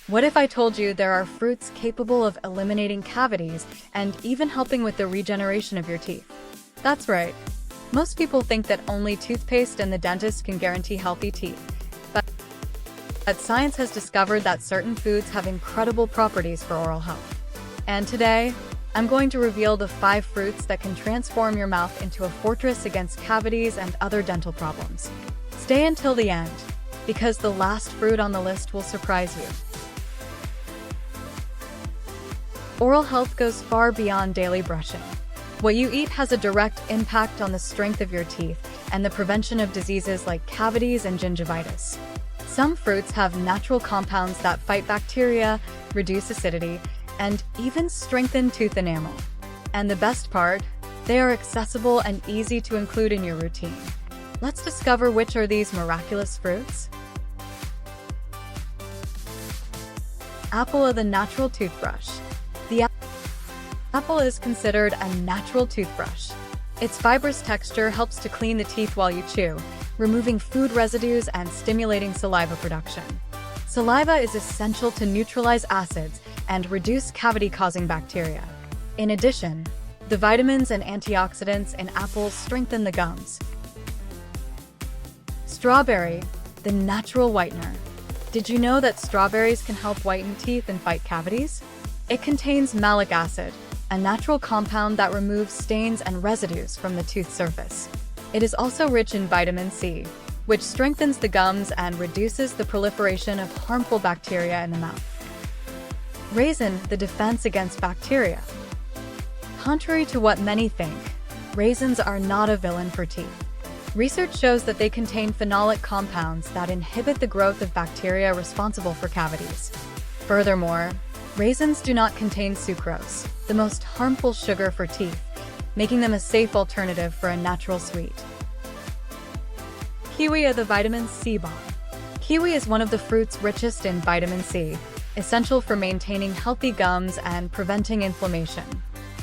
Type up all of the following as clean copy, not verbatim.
What if I told you there are fruits capable of eliminating cavities and even helping with the regeneration of your teeth? That's right. Most people think that only toothpaste and the dentist can guarantee healthy teeth. But science has discovered that certain foods have incredible properties for oral health. And today, I'm going to reveal the 5 fruits that can transform your mouth into a fortress against cavities and other dental problems. Stay until the end, because the last fruit on the list will surprise you. Oral health goes far beyond daily brushing. What you eat has a direct impact on the strength of your teeth and the prevention of diseases like cavities and gingivitis. Some fruits have natural compounds that fight bacteria, reduce acidity, and even strengthen tooth enamel. And the best part, they are accessible and easy to include in your routine. Let's discover which are these miraculous fruits. Apple of the natural toothbrush. The apple is considered a natural toothbrush. Its fibrous texture helps to clean the teeth while you chew, removing food residues and stimulating saliva production. Saliva is essential to neutralize acids and reduce cavity-causing bacteria. In addition, the vitamins and antioxidants in apples strengthen the gums. Strawberry, the natural whitener. Did you know that strawberries can help whiten teeth and fight cavities? It contains malic acid, a natural compound that removes stains and residues from the tooth surface. It is also rich in vitamin C, which strengthens the gums and reduces the proliferation of harmful bacteria in the mouth. Raisin, the defense against bacteria. Contrary to what many think, raisins are not a villain for teeth. Research shows that they contain phenolic compounds that inhibit the growth of bacteria responsible for cavities. Furthermore, raisins do not contain sucrose, the most harmful sugar for teeth, making them a safe alternative for a natural sweet. Kiwi of the vitamin C bomb. Kiwi is one of the fruits richest in vitamin C, essential for maintaining healthy gums and preventing inflammation.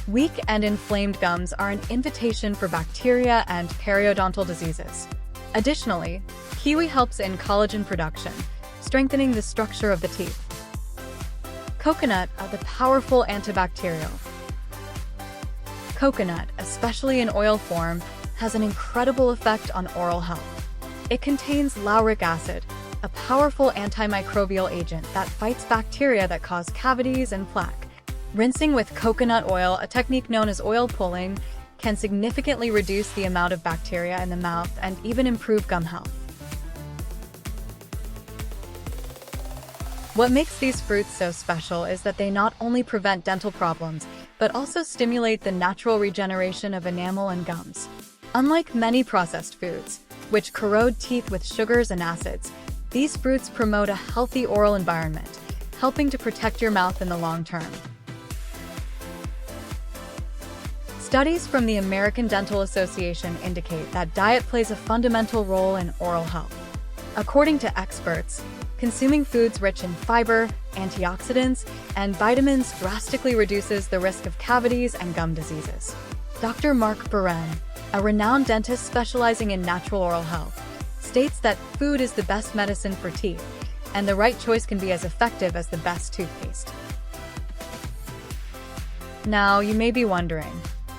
Weak and inflamed gums are an invitation for bacteria and periodontal diseases. Additionally, kiwi helps in collagen production, strengthening the structure of the teeth. Coconut are the powerful antibacterial. Coconut, especially in oil form, has an incredible effect on oral health. It contains lauric acid, a powerful antimicrobial agent that fights bacteria that cause cavities and plaque. Rinsing with coconut oil, a technique known as oil pulling, can significantly reduce the amount of bacteria in the mouth and even improve gum health. What makes these fruits so special is that they not only prevent dental problems, but also stimulate the natural regeneration of enamel and gums. Unlike many processed foods, which corrode teeth with sugars and acids, these fruits promote a healthy oral environment, helping to protect your mouth in the long term. Studies from the American Dental Association indicate that diet plays a fundamental role in oral health. According to experts, consuming foods rich in fiber, antioxidants, and vitamins drastically reduces the risk of cavities and gum diseases. Dr. Mark Buren, a renowned dentist specializing in natural oral health, states that food is the best medicine for teeth, and the right choice can be as effective as the best toothpaste. Now, you may be wondering,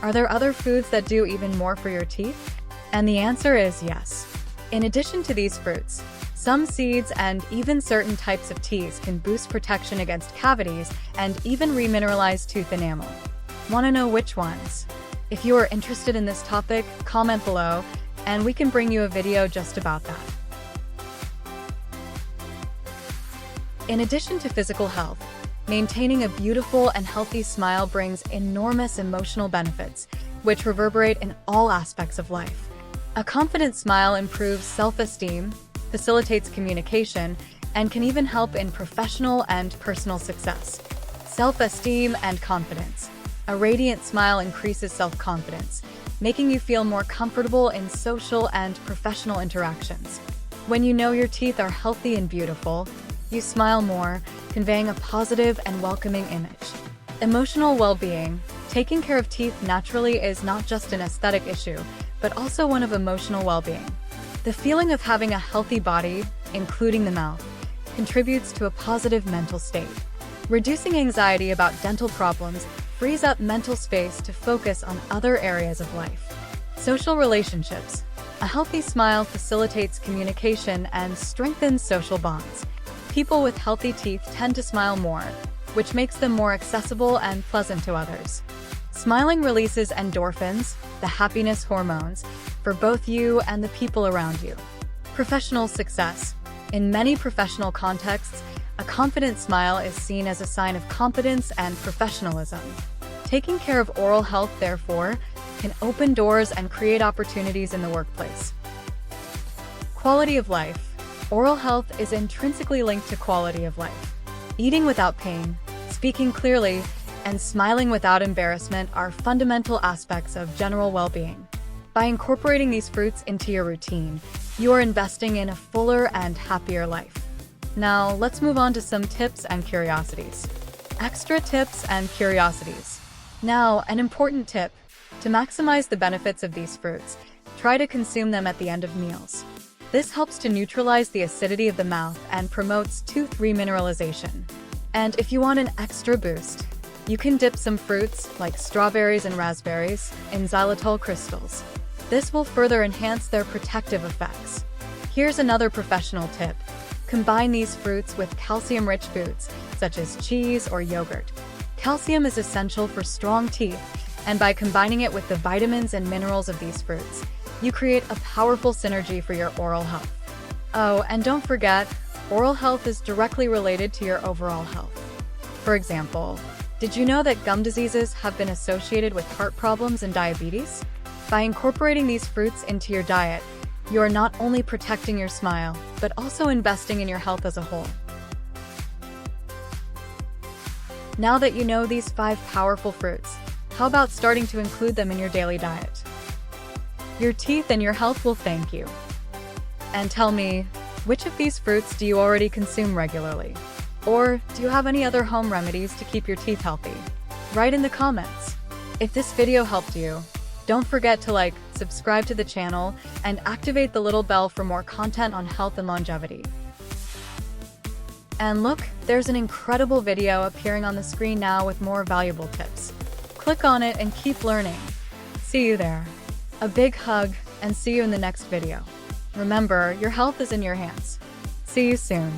are there other foods that do even more for your teeth? And the answer is yes. In addition to these fruits, some seeds and even certain types of teas can boost protection against cavities and even remineralize tooth enamel. Want to know which ones? If you are interested in this topic, comment below, and we can bring you a video just about that. In addition to physical health, maintaining a beautiful and healthy smile brings enormous emotional benefits, which reverberate in all aspects of life. A confident smile improves self-esteem, facilitates communication, and can even help in professional and personal success. Self-esteem and confidence. A radiant smile increases self-confidence, making you feel more comfortable in social and professional interactions. When you know your teeth are healthy and beautiful, you smile more, conveying a positive and welcoming image. Emotional well-being. Taking care of teeth naturally is not just an aesthetic issue, but also one of emotional well-being. The feeling of having a healthy body, including the mouth, contributes to a positive mental state. Reducing anxiety about dental problems frees up mental space to focus on other areas of life. Social relationships. A healthy smile facilitates communication and strengthens social bonds. People with healthy teeth tend to smile more, which makes them more accessible and pleasant to others. Smiling releases endorphins, the happiness hormones, for both you and the people around you. Professional success. In many professional contexts, a confident smile is seen as a sign of competence and professionalism. Taking care of oral health, therefore, can open doors and create opportunities in the workplace. Quality of life. Oral health is intrinsically linked to quality of life. Eating without pain, speaking clearly, and smiling without embarrassment are fundamental aspects of general well-being. By incorporating these fruits into your routine, you are investing in a fuller and happier life. Now, let's move on to some tips and curiosities. Extra tips and curiosities. Now, an important tip. To maximize the benefits of these fruits, try to consume them at the end of meals. This helps to neutralize the acidity of the mouth and promotes tooth remineralization. And if you want an extra boost, you can dip some fruits, like strawberries and raspberries, in xylitol crystals. This will further enhance their protective effects. Here's another professional tip. Combine these fruits with calcium-rich foods, such as cheese or yogurt. Calcium is essential for strong teeth, and by combining it with the vitamins and minerals of these fruits, you create a powerful synergy for your oral health. Oh, and don't forget, oral health is directly related to your overall health. For example, did you know that gum diseases have been associated with heart problems and diabetes? By incorporating these fruits into your diet, you are not only protecting your smile, but also investing in your health as a whole. Now that you know these 5 powerful fruits, how about starting to include them in your daily diet? Your teeth and your health will thank you. And tell me, which of these fruits do you already consume regularly? Or do you have any other home remedies to keep your teeth healthy? Write in the comments. If this video helped you, don't forget to like, subscribe to the channel, and activate the little bell for more content on health and longevity. And look, there's an incredible video appearing on the screen now with more valuable tips. Click on it and keep learning. See you there. A big hug, and see you in the next video. Remember, your health is in your hands. See you soon.